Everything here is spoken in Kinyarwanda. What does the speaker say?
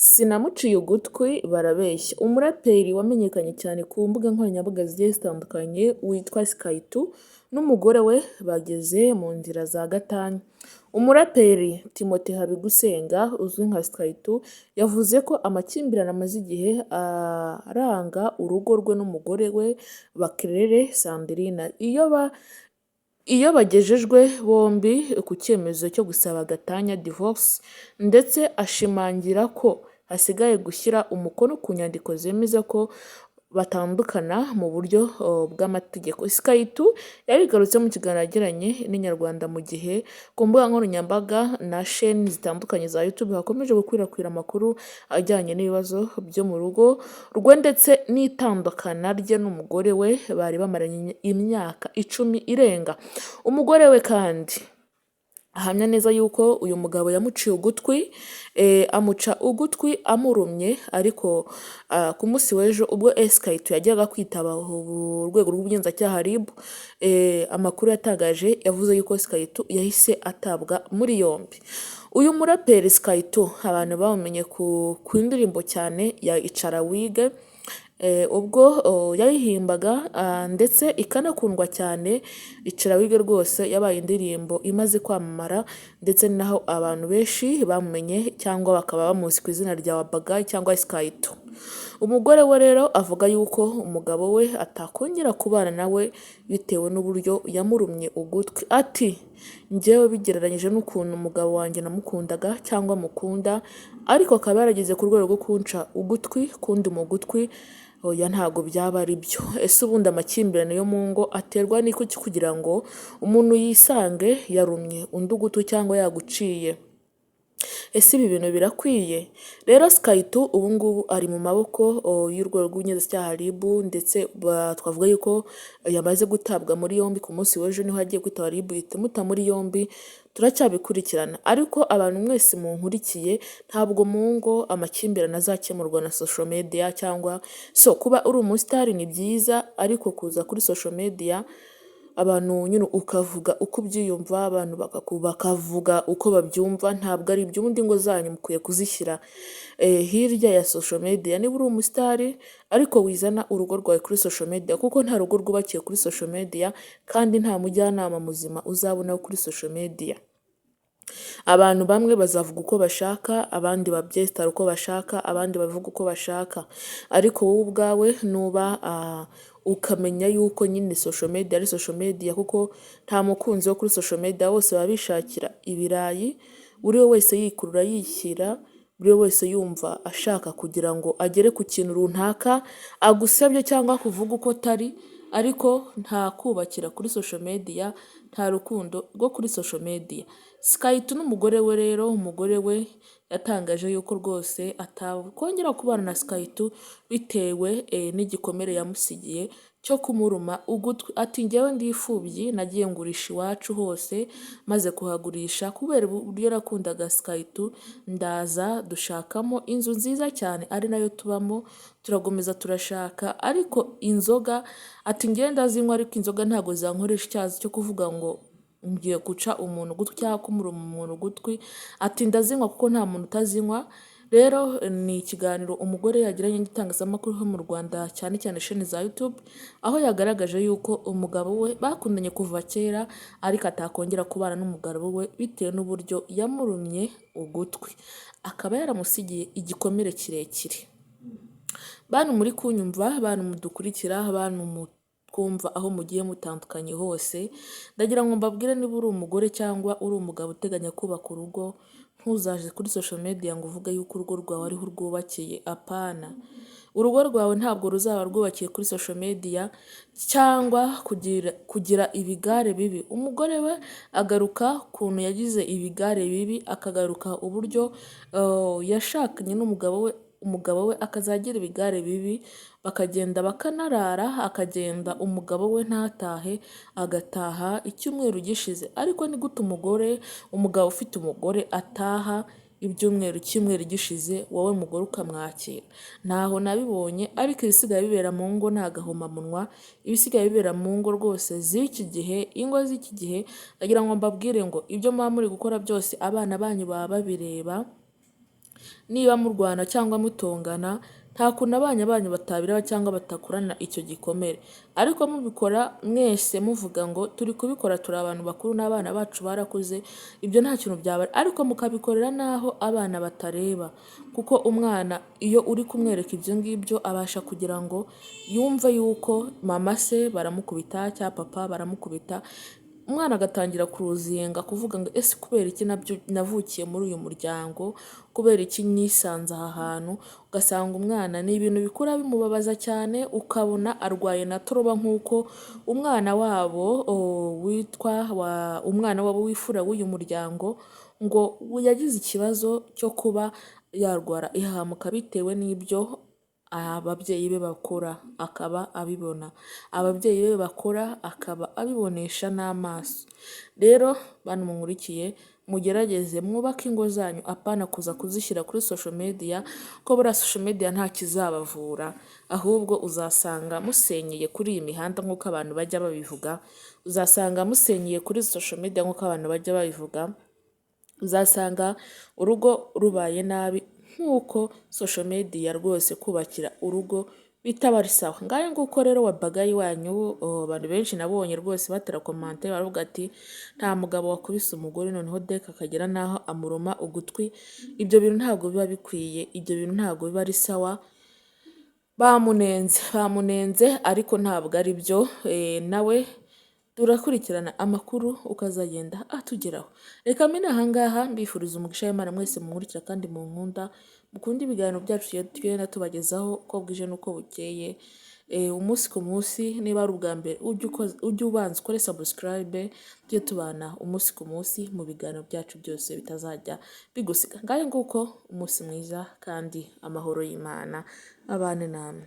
Sinamuciye ugutwi barabeshya. Umuraperi wamenyekanye cyane ku mbuga nkoranyambaga zigiye zitandukanye witwa Skaytu n'umugore we bageze mu nzira za gatanya. Umuraperi Timothée Habigusenga uzwi nka Skaytu yavuze ko amakimbirane amaze igihe aranga urugo rwe n'umugore we Bakirere Sandrine iyo bagejejwe bombi ku cyemezo cyo gusaba gatanya divorce, ndetse ashimangira ko hasigaye gushyira umukono ku nyandiko zemeza ko batandukana mu buryo bw'amategeko. Skaytu yabigarutse mu kiganiro yagiranye n'Inyarwanda mu gihe ku mbuga nkoranyambaga na sheni zitandukanye za YouTube hakomeje gukwirakwira amakuru ajyanye n'ibibazo byo mu rugo rwe ndetse n'itandukana rye n'umugore we bari bamaranye imyaka 10 irenga. Umugore we kandi ahamya neza yuko uyu mugabo yamuciye ugutwi, amuca ugutwi amurumye, ariko ku munsi w'ejo ubwo Skaytu yajyaga kwitaba urwego rw'ubugenzacyaha RIB, amakuru yatangaje yavuze yuko Skaytu yahise atabwa muri yombi. Uyu muraperi Skaytu abantu bamumenye ku ndirimbo cyane ya Icara Wige, ubwo yayihimbaga ndetse ikanakundwa cyane. Icara Wige rwose yabaye indirimbo imaze kwamamara, ndetse naho abantu benshi bamumenye cyangwa bakaba bamuzi ku izina rya Wabagayi cyangwa Skaytu. Umugore we rero avuga yuko umugabo we atakongera kubana nawe bitewe n'uburyo yamurumye ugutwi. Ati njyewe bigereranyije n'ukuntu umugabo wanjye namukundaga cyangwa mukunda, ariko akaba yarageze ku rwego rwo kunca ugutwi kundi mu gutwi, oya ntago byaba ari byo. Ese ubundi amakimbirane yo mu ngo aterwa n'iki kugira ngo umuntu yisange yarumye undi ugutwi cyangwa yaguciye? Ese ibi bintu birakwiye? Rero Skaytu ubu ngubu ari mu maboko y'urwego rw'ubugenzacyaha RIB, ndetse twavuga yuko yamaze gutabwa muri yombi. Ku munsi w'ejo niho agiye kwitaba RIB itamuta muri yombi. Turacyabikurikirana, ariko abantu mwese munkurikiye, ntabwo mu ngo amakimbirane azakemurwa na social media, cyangwa kuba uri umusitari ni byiza, ariko kuza kuri social media abantu nyine ukavuga uko ubyiyumva, abantu bakavuga uko babyumva, ntabwo ari ibyo. Ubundi ngo zanyu mukwiye kuzishyira hirya ya social media. Niba uri umusitari ariko wizana urugo rwawe kuri social media, kuko nta rugo rwubakiye kuri social media, kandi nta mujyanama muzima uzabona kuri social media. Abantu bamwe bazavuga uko bashaka, abandi babyesitara uko bashaka, abandi bavuga uko bashaka, ariko wowe ubwawe nuba ukamenya yuko nyine social media ari social media, kuko nta mukunzi wo kuri social media, bose baba bishakira ibirayi, buri wese yikurura yishyira, buri wese yumva ashaka kugira ngo agere ku kintu runaka agusebye cyangwa kuvuga uko tari, ariko nta kubakira kuri social media, nta rukundo rwo kuri social media. Skaytu n'umugore we rero, umugore we yatangaje yuko rwose atakongera kubana na Skaytu bitewe n'igikomere yamusigiye cyo kumuruma ugutwi. Ati njyewe ndifubyi, nagiye ngurisha iwacu hose, maze kuhagurisha kubera uburyo nakundaga Skaytu, ndaza dushakamo inzu nziza cyane ari nayo tubamo, turagomeza turashaka, ariko inzoga, ati njyewe ndazinywa, ariko inzoga ntabwo zankoresha icyazi cyo kuvuga ngo ngiye guca umuntu ugutwi cyangwa kumuruma umuntu ugutwi. Ati ndazinywa kuko nta muntu utazinywa. Rero ni ikiganiro umugore yagiranye n'itangazamakuru ho mu Rwanda, cyane cyane sheni za YouTube, aho yagaragaje yuko umugabo we bakundanye kuva kera, ariko atakongera kubana n'umugabo we bitewe n'uburyo yamurumye ugutwi, akaba yaramusigiye igikomere kirekire. Bantu muri kunyumva, bantu mudukurikira, bantu twumva aho mugiye mutandukanye hose, ndagira ngo mbabwire, niba uri umugore cyangwa uri umugabo uteganya kubaka urugo, ntuzaje kuri social media ngo uvuge yuko urugo rwawe ariho urwubakiye. Apana, urugo rwawe ntabwo ruzaba rwubakiye kuri social media cyangwa kugira ibigare bibi. Umugore we agaruka kuntu yagize ibigare bibi, akagaruka uburyo yashakanye n'umugabo we, umugabo we akazagira ibigare bibi, bakagenda bakanarara, akagenda umugabo we ntatahe, agataha icyumweru gishize. Ariko ni gute umugabo ufite umugore ataha ibyumweru kimweru gishize, wowe mugore ukamwakira? Ntaho nabibonye, ariko ibisigaye bibera mu ngo ni agahomamunwa. Ibisigaye bibera mu ngo rwose z'iki gihe, ingo z'iki gihe, ndagira ngo mbabwire ngo ibyo muba muri gukora byose abana banyu baba babireba, niba murwana cyangwa mutongana nta kuntu abana banyu batabireba cyangwa batakurana icyo gikomere, ariko mubikora mwese muvuga ngo turi kubikora turi abantu bakuru n'abana bacu barakuze, ibyo nta kintu byaba, ariko mukabikorera n'aho abana batareba, kuko umwana iyo uri kumwereka ibyo ngibyo abasha kugira ngo yumve yuko mama se baramukubita cyangwa papa baramukubita, umwana agatangira kuruzinga kuvuga ngo ese kubera iki navukiye muri uyu muryango, kubera iki nisanze aha hantu, ugasanga umwana ni ibintu bikura bimubabaza cyane, ukabona arwaye na toroba nk'uko umwana wabo umwana wabo w'ifura w'uyu muryango ngo yagize ikibazo cyo kuba yarwara ihahamuka bitewe n'ibyo ababyeyi be bakora akaba abibona, ababyeyi be bakora akaba abibonesha n'amaso. Rero bantu munkurikiye mugerageze mwubake ingo zanyu, apana kuza kuzishyira kuri social media, ko buriya social media nta kizabavura, ahubwo uzasanga musenyeye kuri iyi mihanda nk'uko abantu bajya babivuga, uzasanga musenyeye kuri social media nk'uko abantu bajya babivuga, uzasanga urugo rubaye nabi nk'uko social media rwose kubakira urugo bitaba ari sawa. Ngayo nguko rero wabagayi wanyu, abantu benshi nabonye rwose batera komante baravuga ati nta mugabo wakubise umugore noneho deka akagera naho amuruma ugutwi, ibyo bintu ntabwo biba bikwiye, ibyo bintu ntabwo biba ari sawa, bamunenze ariko ntabwo ari byo. Nawe turakurikirana amakuru ukazagenda atugeraho. Reka mine ahangaha mbifuriza umugisha w'Imana mwese munkurikira kandi munkunda, mukunda ibiganiro byacu tugenda tubagezaho uko bwije n'uko bukeye, umunsi ku munsi. Niba ari ubwa mbere ujye ubanza ukore subscribe, tujye tubana umunsi ku munsi mu biganiro byacu byose bitazajya bigusiga. Ngayo nguko umunsi mwiza kandi amahoro y'Imana abane namwe.